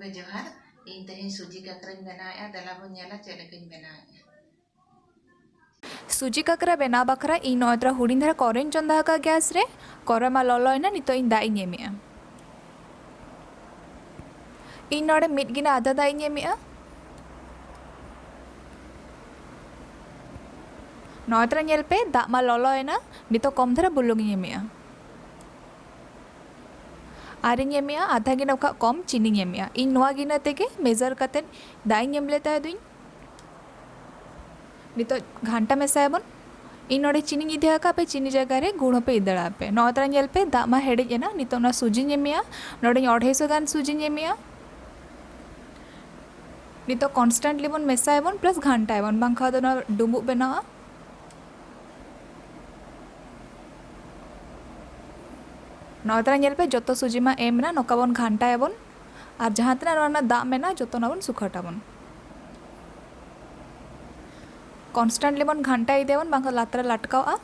के जोहार इन तेहेन सुजी काकराᱧ बनाएगा दला बन नेला चेक लेकिन बनाएगा सुजी काकरा बेना बाखरा इन नोत्रा हुडिन धरा करें चंदा का गैस रे करमा ललोयना नितो इन दाई एमेआ इन नोडे मिड गिना आधा दाई एमेआ नोत्रा नेल पे दाग मा ललोयना नितो कम धरा बुलुंग एमेआ आरिन एमेआ आधा गिना का कम चीनी एमेआ इन नोवा गिना तेगे मेजर कते दाई एम लेता है दुइन नितो घंटा मेसायबन इन नोडे चीनी इदिया का पे चीनी जगह रे गुण पे इदड़ा पे नोत्रा नेल पे दाग मा हेडेजेना नितो ना सुजी एमेआ नोडे 250 गान सुजी एमेआ नितो कॉन्स्टेंटली बन मेसायबन प्लस घंटायबन बांखा दो ना डुमुक बेनावा नोत्रा नेल पे जतो सुजी मा एमना नोकाबन घंटायबन और जहाँ तना दाग मेना जतो नाबन सुखाटाबन कॉन्स्टेंटली बन घंटा देवन बांखा लातरा लटकावा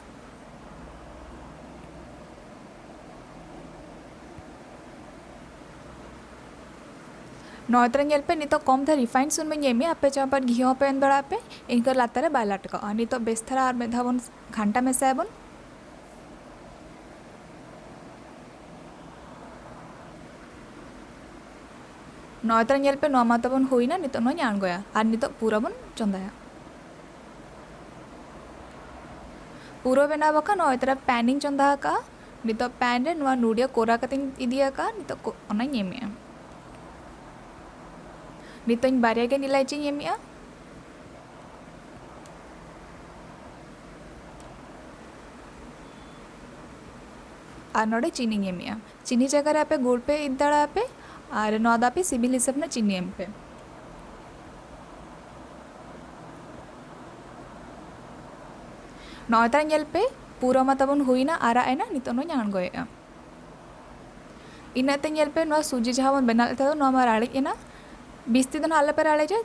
नोत्रा नेल पे नितो कम धा रिफाइंड सुन में एमे आपे चापा घी पे एन बड़ा पे इनका लातरा बाय लटकावा नितो बेस्थरा और मेधाबन घंटा मेसायबन नोत्रा नेल पे नोवा माताबन होइना नितो नो याणगोया और नितो पूरा बन चंदाया पूरा बेना बका नोत्रा पैनिंग चंदा का नितो पैन रे नोवा नूडिया कोरा कते इदिया का नितो ओना एमेआ नितो इन बारिया के इलायची एमेआ और नोडे चीनी एमेआ चीनी जगह पे गुड़ पे इदड़ा पे और नोदा पे सिबिल हिसाब ना चीनी एम पे नोत्रा नेल पे पूरा माताबन हुईना आरा आयना नितो नो याणगोया इनाते नेल पे नो सुजी जहाँ बन बना लेता नो मा राड़ी एना बिस्ती दन आले पे राड़ी जे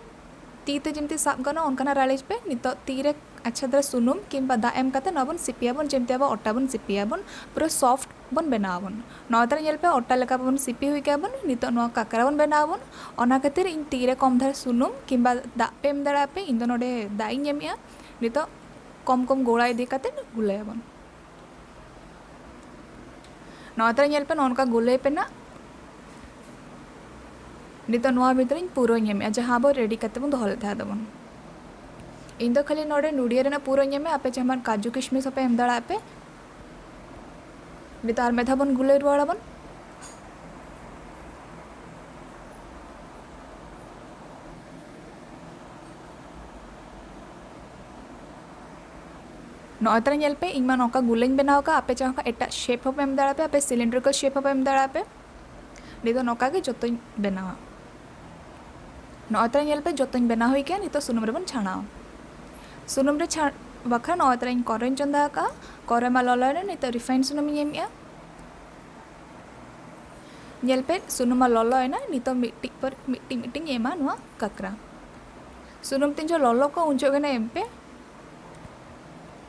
तीते जिमती साब गनो उनकना राड़ी पे नितो तीरे अच्छा तरह सुनुम किंबा दा एम कते नबन सिपियाबन जेमते अब ओटा बन सिपियाबन पूरा सॉफ्ट बन बनावन नोत्रा नेल पे ओटा लेका बन सिपी हुई काबन नितो नो काकरा बन बनावन ओना खातिर इन तीरे कम धर सुनुम किंबा दा पे एम दड़ा पे इन दो नोडे दाई एमेआ नितो कम कम गोड़ा इदी कते गुलायबन नोत्रा नेल पे नोनका गुले पे ना नितो नोवा भीतर इन पूरा एमेआ जहाँ बो रेडी कते बन दोहल था दबन इन दो खाली नोडे नूडिया रेना पूरा एमे आपे जमान काजू किशमिश पे एम दड़ा पे नितार मेधा बन गुले रुआड़ाबन नोत्रा नेल पे इमा नौका गुलें बनाव का आपे चाह का एटा शेप हो एम दड़ा पे आपे सिलिंड्रिकल शेप हो एम दड़ा पे नितो नौका के जोतो बनावा नोत्रा नेल पे जोतो बना हुई के नितो सुनुम रे बन छाणाव सुनुम रे छा बखरा नोत्रा इन करें चंदा का करे मा ललोयना नितो रिफाइंड सुनुम एमेआ नेल पे सुनुमा ललोयना नितो मिट्टी पर मिट्टी एमा नोवा काकरा सुनुम तीन जो ललो को उंजो गना एम पे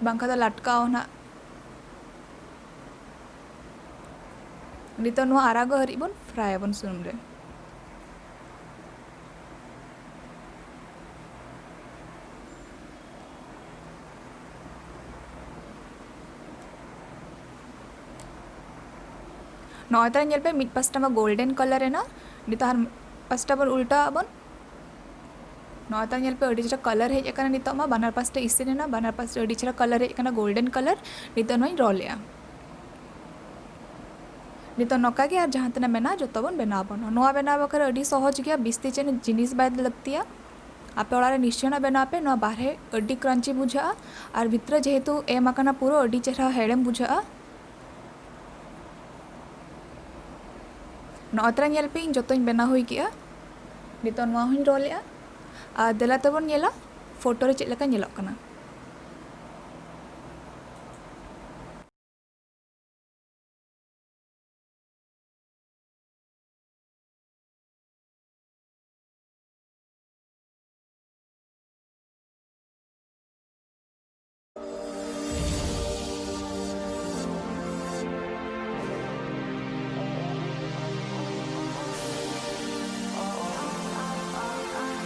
बांखा दा लटकाओ ना नितो नोवा आरागो हरी बन फ्राई बन सुनुम रे नोत्रा नेल पे मिड पास्टा मा गोल्डन कलर है ना नितो हर पास्टा पर उल्टा बन नोत्रा नेल पे अड़ी चरा कलर है एकना नितो मा बानार पास्टा इसिने ना बानार पास्टा अड़ी चरा कलर है एकना गोल्डन कलर नितो नोई रोलिया नितो नोका के और जहाँ तना मेना जोतो बन बनाबन नोवा बनाबा कर अड़ी सहज गया बिस्ती चेन जिनिस बाय लगतिया आपे ओड़ा रे निश्चय ना बना पे नोवा बाहरे अड़ी क्रंची बुझा और भितर जेहेतु एम आकना पूरा अड़ी चेहरा हेड़ेम बुझा नोत्रा नेल पे इन जोतो बना हुई किया नितो नोवा हुई रोलिया और दला तबन नेला फोटो रे चेक लेका नेलोग कना।